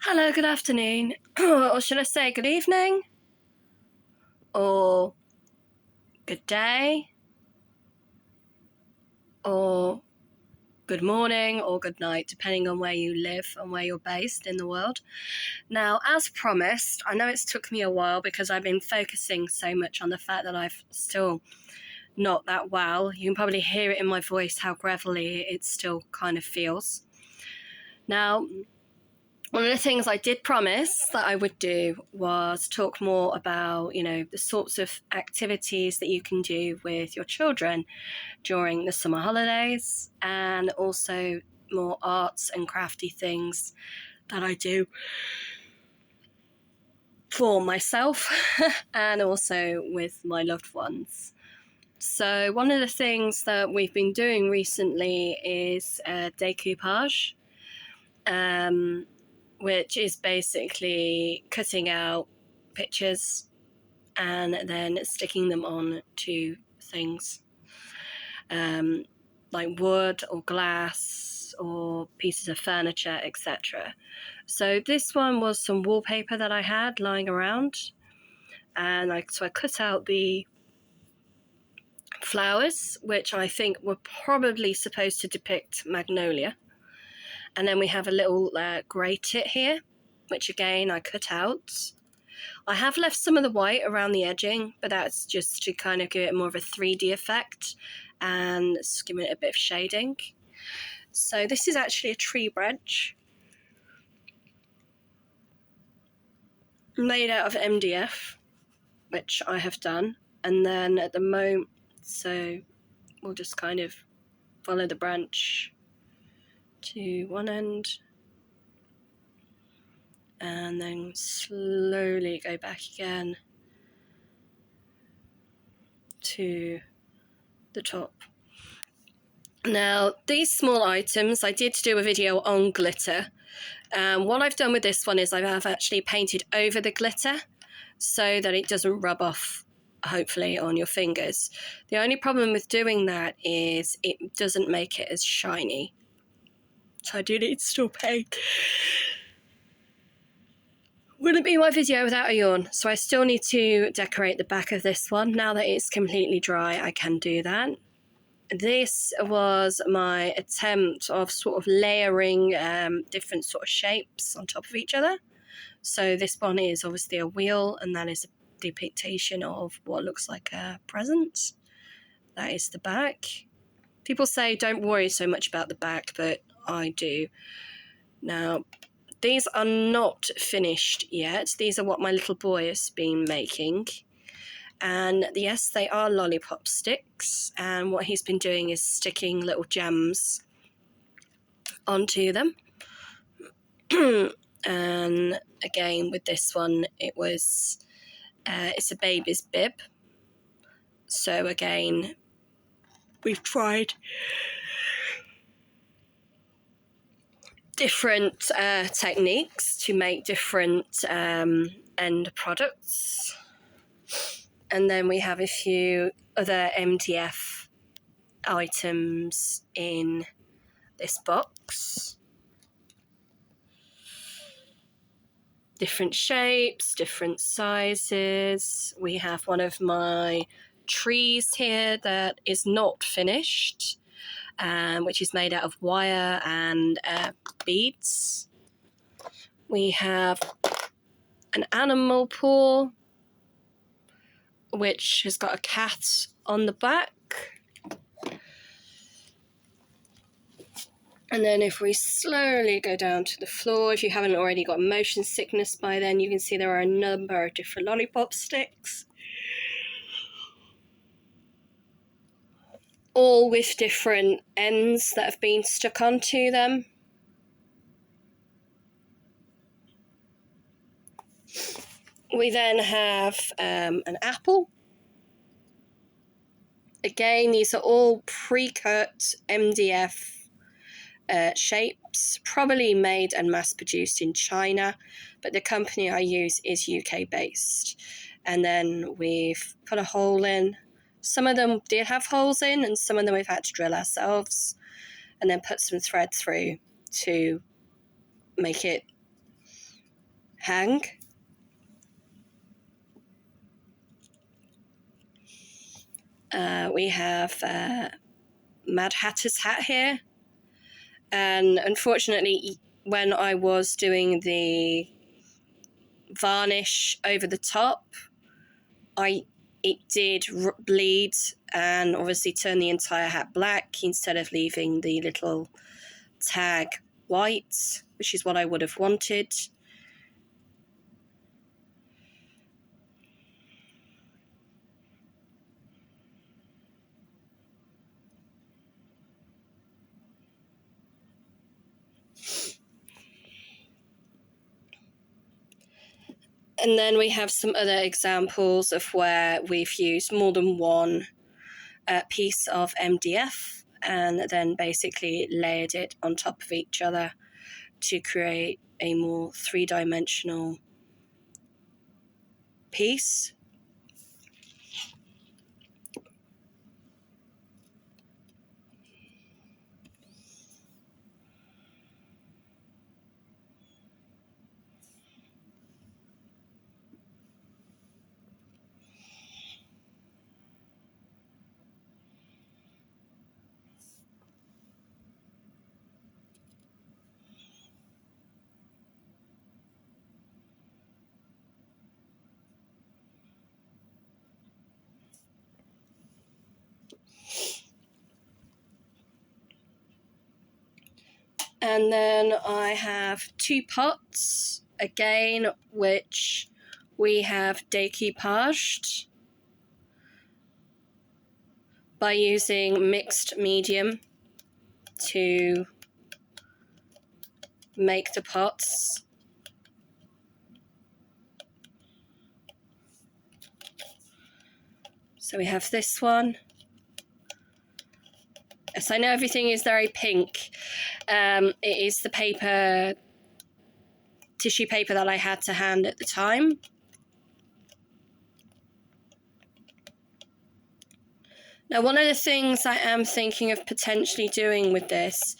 Hello, good afternoon, or should I say good evening, or good day, or good morning, or good night, depending on where you live and where you're based in the world. Now, as promised, I know it's took me a while because I've been focusing so much on the fact that I've still not that well. You can probably hear it in my voice how gravelly it still kind of feels. Now, one of the things I did promise that I would do was talk more about, the sorts of activities that you can do with your children during the summer holidays, and also more arts and crafty things that I do for myself and also with my loved ones. So one of the things that we've been doing recently is decoupage, which is basically cutting out pictures and then sticking them on to things, like wood or glass or pieces of furniture, etc. So this one was some wallpaper that I had lying around, and I cut out the flowers, which I think were probably supposed to depict magnolia. And then we have a little grey tit here, which again I cut out. I have left some of the white around the edging, but that's just to kind of give it more of a 3D effect and give it a bit of shading. So this is actually a tree branch made out of MDF, which I have done. And then at the moment, so we'll just kind of follow the branch to one end and then slowly go back again to the top. Now, these small items, I did do a video on glitter. What I've done with this one is I have actually painted over the glitter so that it doesn't rub off, hopefully, on your fingers. The only problem with doing that is it doesn't make it as shiny. So I do need to still paint. Wouldn't be my video without a yawn. So I still need to decorate the back of this one. Now that it's completely dry, I can do that. This was my attempt of sort of layering different sort of shapes on top of each other. So this one is obviously a wheel, and that is a depiction of what looks like a present. That is the back. People say don't worry so much about the back, but I do. Now, these are not finished yet. These are what my little boy has been making. And yes, they are lollipop sticks. And what he's been doing is sticking little gems onto them. And again, with this one, it's a baby's bib. So again, we've tried different techniques to make different end products. And then we have a few other MDF items in this box. Different shapes, different sizes. We have one of my trees here that is not finished, which is made out of wire and beads. We have an animal paw, which has got a cat on the back. And then if we slowly go down to the floor, if you haven't already got motion sickness by then, you can see there are a number of different lollipop sticks, all with different ends that have been stuck onto them. We then have an apple. Again, these are all pre-cut MDF shapes, probably made and mass-produced in China, but the company I use is UK-based. And then we've put a hole in. Some of them did have holes in, and some of them we've had to drill ourselves, and then put some thread through to make it hang. We have Mad Hatter's hat here, and unfortunately when I was doing the varnish over the top, it did bleed and obviously turn the entire hat black instead of leaving the little tag white, which is what I would have wanted. And then we have some other examples of where we've used more than one piece of MDF and then basically layered it on top of each other to create a more three-dimensional piece. And then I have two pots, again, which we have decoupaged by using mixed medium to make the pots. So we have this one. Yes, I know everything is very pink. It is the paper, tissue paper that I had to hand at the time. Now, one of the things I am thinking of potentially doing with this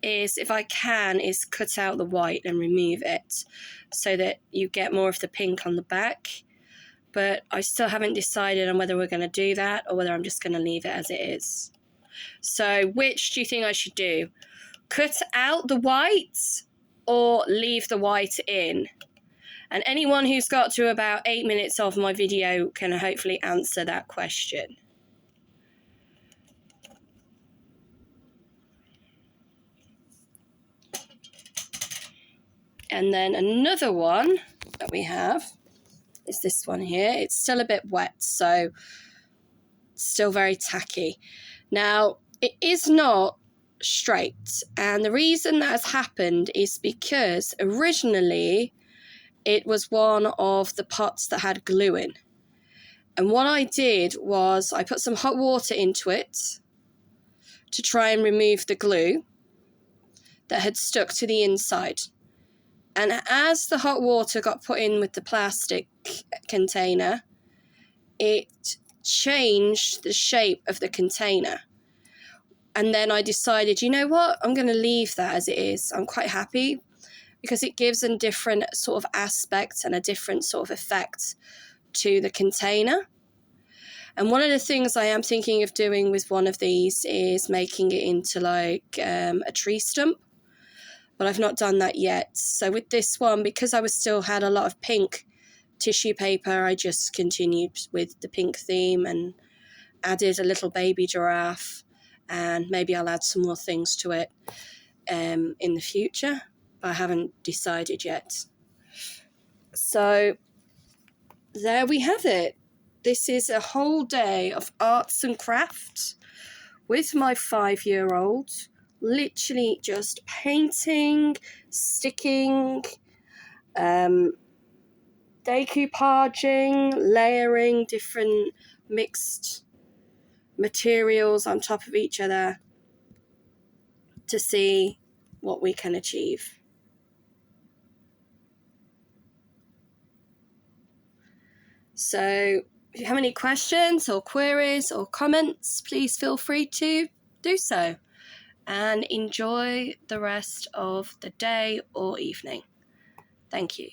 is, if I can, is cut out the white and remove it so that you get more of the pink on the back. But I still haven't decided on whether we're going to do that or whether I'm just going to leave it as it is. So which do you think I should do? Cut out the white or leave the white in? And anyone who's got to about 8 minutes of my video can hopefully answer that question. And then another one that we have is this one here. It's still a bit wet, so it's still very tacky. Now, it is not straight, and the reason that has happened is because originally it was one of the pots that had glue in. And what I did was I put some hot water into it to try and remove the glue that had stuck to the inside. And as the hot water got put in with the plastic container, it changed the shape of the container. And then I decided, you know what, I'm going to leave that as it is. I'm quite happy because it gives a different sort of aspect and a different sort of effect to the container. And one of the things I am thinking of doing with one of these is making it into like a tree stump. But I've not done that yet. So with this one, because I still had a lot of pink tissue paper, I just continued with the pink theme and added a little baby giraffe, and maybe I'll add some more things to it in the future, but I haven't decided yet. So there we have it. This is a whole day of arts and crafts with my 5-year-old. Literally just painting, sticking, decoupaging, layering different mixed materials on top of each other to see what we can achieve. So if you have any questions or queries or comments, please feel free to do so. And enjoy the rest of the day or evening. Thank you.